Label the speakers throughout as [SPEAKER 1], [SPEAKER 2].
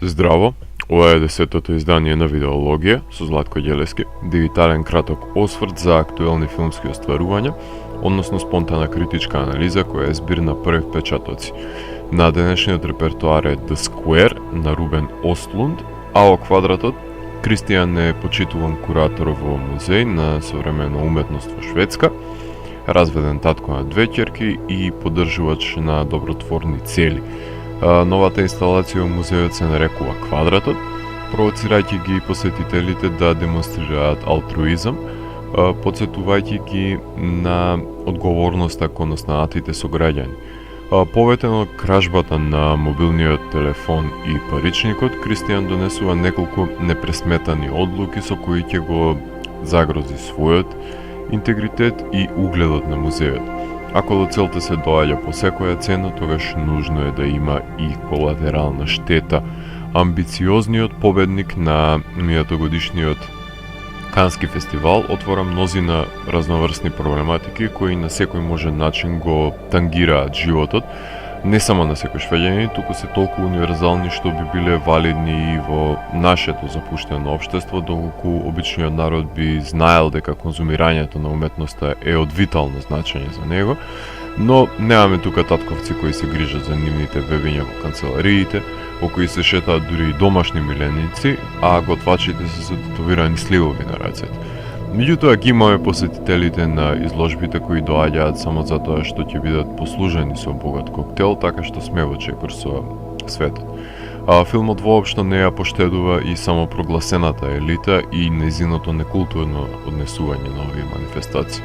[SPEAKER 1] Здраво, ова е 10-тото издание на Видеологија со Златко Ѓелески, дигитален краток осврт за актуелни филмски остварувања, односно спонтана критичка анализа која е збир на први впечатоци. На денешниот репертоар е The Square на Рубен Остлунд, а во Квадратот Кристијан е почитуван куратор во музеј на современа уметност во Шведска, разведен татко на две ќерки и поддржувач на добротворни цели. Новата инсталација во музејот се нарекува Квадратот, провоцирајќи ги посетителите да демонстрираат алтруизам, подсетувајќи ги на одговорноста кон останатите сограѓани. Поветено кражбата на мобилниот телефон и паричникот, Кристијан донесува неколку непресметани одлуки со кои ќе го загрози својот интегритет и угледот на музејот. Ако до целта се доаѓа по секоја цена, тогаш нужно е да има и колатерална штета. Амбициозниот победник на мијатогодишниот Кански фестивал отвора мнозина разноврсни проблематики кои на секој можен начин го тангираат животот, не само на секој швеѓанин, туку се толку универзални што би биле валидни и во нашето запуштено општество, доколку обичниот народ би знаел дека конзумирањето на уметноста е од витално значење за него, но немаме тука татковци кои се грижат за нивните бебиња во канцелариите, во кои се шетаат дури и домашни миленици, а готвачите се со тетовирани сливови на рацете. Меѓутоа ги имаме посетителите на изложбите кои доаѓаат само затоа што ќе бидат послужени со богат коктел, така што сме во чекор со светот. Филмот воопшто не ја поштедува и самопрогласената елита и нејзиното некултурно однесување на овие манифестации.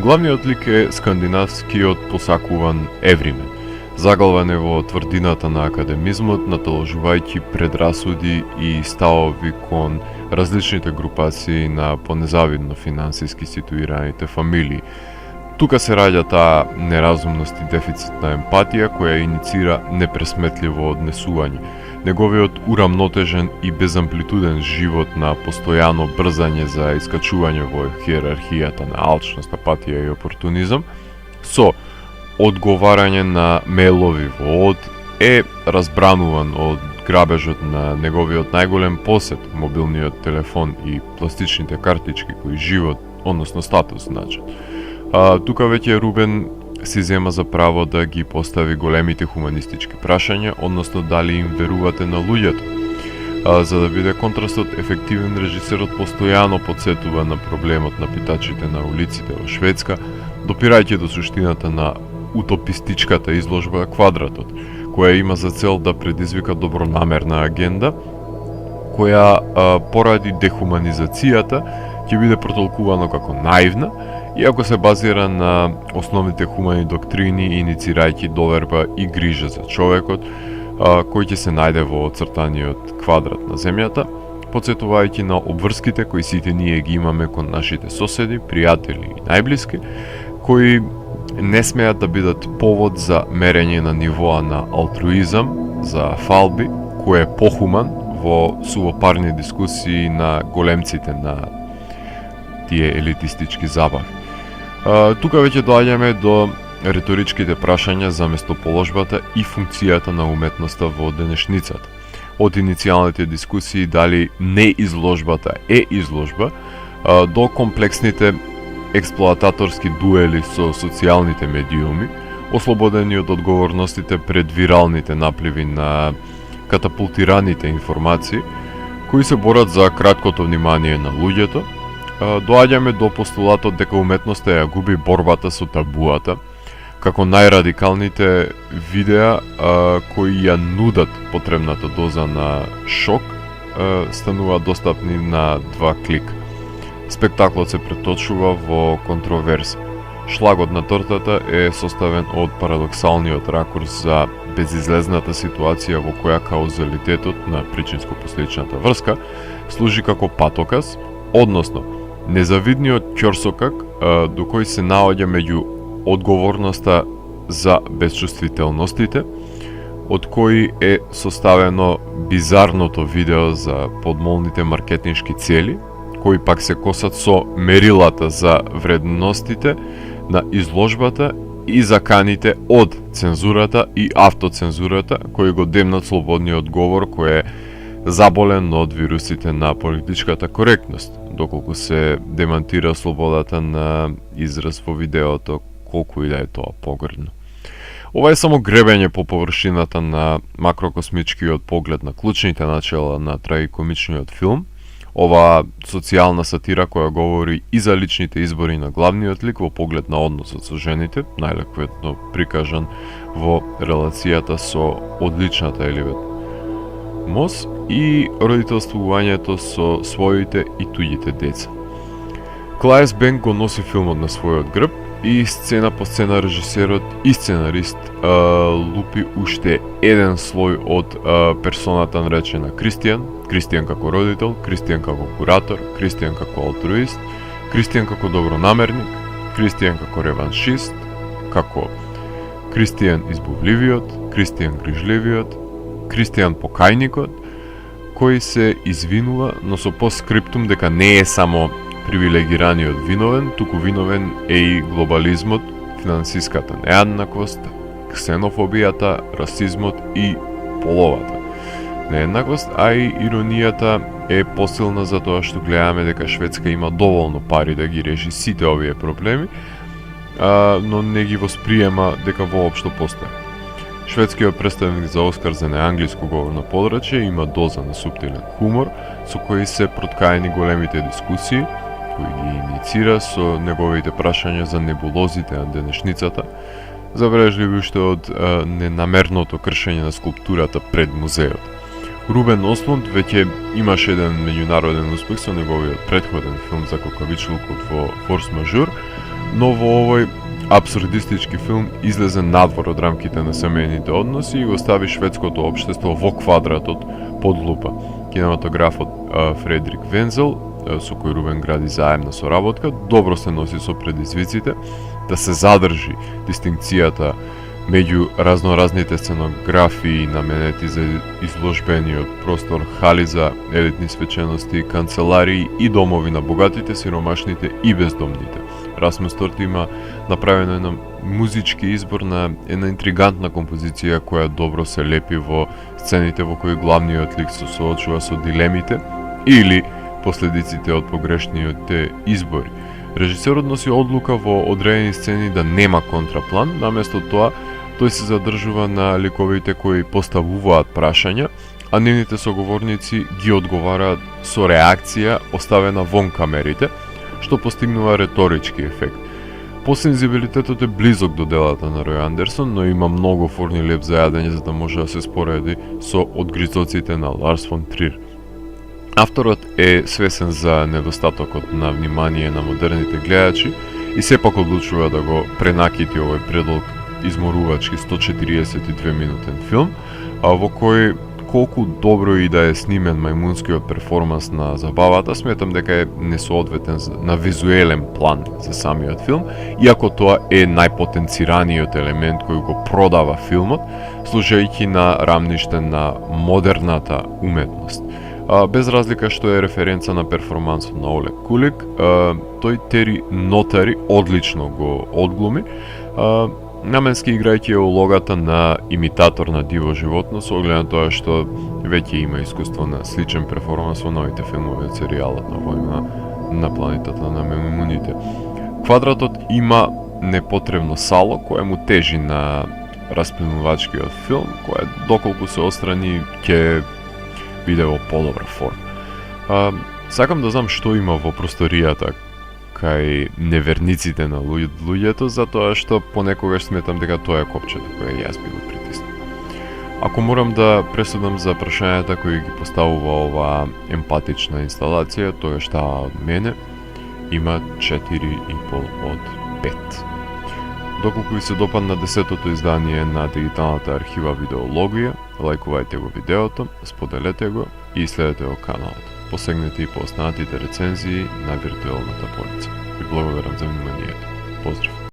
[SPEAKER 1] Главниот лик е скандинавскиот посакуван евримен. Загалван е во тврдината на академизмот, наталожувајќи предрасуди и ставови кон различните групации на понезавидно финансиски ситуираните фамилии. Тука се раѓа таа неразумност и дефицит на емпатија која иницира непресметливо однесување. Неговиот урамнотежен и безамплитуден живот на постојано брзање за искачување во хиерархијата на алчност, апатија и опортунизам, со одговарање на мейлови во од е разбрануван од грабежот на неговиот најголем посет, мобилниот телефон и пластичните картички кои живот, односно статус значат. Тука веќе Рубен си зема за право да ги постави големите хуманистички прашања, односно дали им верувате на луѓето. За да биде контрастот ефективен, режисерот постојано подсетува на проблемот на питачите на улиците во Шведска, допирајќи до суштината на утопистичката изложба Квадратот, која има за цел да предизвика добронамерна агенда, која поради дехуманизацијата ќе биде протолкувано како наивна, иако се базира на основните хумани доктрини, иницирајќи доверба и грижа за човекот, кој ќе се најде во оцртаниот квадрат на земјата, подсетувајќи на обврските кои сите ние ги имаме кон нашите соседи, пријатели и најблиски, кои не смеат да бидат повод за мерење на нивоа на алтруизам, за фалби, кој е похуман во сувопарни дискусии на големците на тие елитистички забави. Тука веќе доаѓаме до риторичките прашања за местоположбата и функцијата на уметноста во денешницата. Од иницијалните дискусии дали не изложбата е изложба, до комплексните експлоататорски дуели со социјалните медиуми, ослободени од одговорностите пред виралните напливи на катапултираните информации, кои се борат за краткото внимание на луѓето, доаѓаме до постулатот дека уметноста ја губи борбата со табуата, како најрадикалните видеа кои ја нудат потребната доза на шок стануваат достапни на 2 клика. Спектаклот се преточува во контроверза. Шлагот на тортата е составен од парадоксалниот ракурс за безизлезната ситуација во која каузалитетот на причинско-последичната врска служи како патоказ, односно незавидниот ќорсокак до кој се наоѓа меѓу одговорноста за безчувствителностите, од кој е составено бизарното видео за подмолните маркетиншки цели, кои пак се косат со мерилата за вредностите на изложбата и заканите од цензурата и автоцензурата, кои го демнат слободниот говор кој е заболен од вирусите на политичката коректност, доколку се демантира слободата на израз во видеото, колку и да е тоа погрдно. Ова е само гребење по површината на макрокосмичкиот поглед на клучните начела на трагикомичниот филм. Ова социјална сатира која говори и за личните избори на главниот лик во поглед на односот со жените, најлековитно прикажан во релацијата со одличната Еливет Мос и родителствувањето со своите и туѓите деца. Клаес Бенк го носи филмот на својот грб и сцена по сцена режисерот и сценарист лупи уште еден слој од персоната наречена Кристијан, Кристијан како родител, Кристијан како куратор, Кристијан како алтруист, Кристијан како добронамерник, Кристијан како реваншист, како Кристијан избавливиот, Кристијан грижливиот, Кристијан покајникот, кој се извинува, но со постскриптум дека не е само привилегираниот виновен, туку виновен е и глобализмот, финансиската нееднаквост, ксенофобијата, расизмот и половата нееднаквост, а и иронијата е посилна затоа што гледаме дека Шведска има доволно пари да ги реши сите овие проблеми, но не ги восприема дека воопшто постои. Шведскиот представник за Оскар за неанглиско говорно подрачје има доза на суптилен хумор, со кој се проткаени големите дискусии, кој ги иницира со неговите прашања за небулозите на денешницата, забележливи уште од ненамерното кршење на скулптурата пред музеот. Рубен Ослунд веќе имаше еден меѓународен успех со неговиот претходен филм за кокавичлукот во Форс Мажур, но во овој абсурдистички филм излезе надвор од рамките на семејните односи и го стави шведското општество во квадратот под лупа. Кинематографот Фредрик Вензел, со кој Рубен гради заемна соработка, добро се носи со предизвиците да се задржи дистинкцијата меѓу разноразните сценографии наменети за изложбениот простор, хали за елитни свечености, канцеларии и домови на богатите, сиромашните и бездомните. Расмус Торт има направено една музички избор на една интригантна композиција која добро се лепи во сцените во кои главниот лик се соочува со дилемите или последиците од погрешните избори. Режисерот носи одлука во одредени сцени да нема контраплан, наместо тоа тој се задржува на ликовите кои поставуваат прашања, а нивните соговорници ги одговараат со реакција оставена вон камерите, што постигнува реторички ефект. Посензибилитетот е близок до делата на Рој Андерсон, но има многу форни леп за јадење за да може да се спореди со одгризоците на Ларс фон Трир. Авторот е свесен за недостатокот на внимание на модерните гледачи и сепак одлучува да го пренакити овој предлог изморувачки 142 минутен филм, во кој колку добро и да е снимен мајмунскиот перформанс на забавата, сметам дека е несоодветен на визуелен план за самиот филм, иако тоа е најпотенцираниот елемент кој го продава филмот, служајќи на рамниште на модерната уметност. Без разлика што е референца на перформансот на Олег Кулик, тој Тери Нотари одлично го одглуми, наменски играјќи улогата на имитатор на диво животно, со оглед на тоа што веќе има искуство на сличен перформанс во новите филмови од серијалот на војна на планетата на мемуните. Квадратот има непотребно сало кое му тежи на распленувачкиот филм, кое доколку се острани ќе биде во подобра форма. Сакам да знам што има во просторијата кај неверниците на луѓето, затоа што понекогаш сметам дека тоа е копчето кое јас би го притиснал. Ако морам да пресудам за прашањата кои ги поставува оваа емпатична инсталација, тоа што од мене има 4,5 од 5. Доколку ви се допадна 10-тото издание на дигиталната архива Видеологија, лајкувајте го видеото, споделете го и следете го каналот. Посегнете и по останатите рецензии на виртуелната полица. Ви благодарам за вниманието. Поздрав!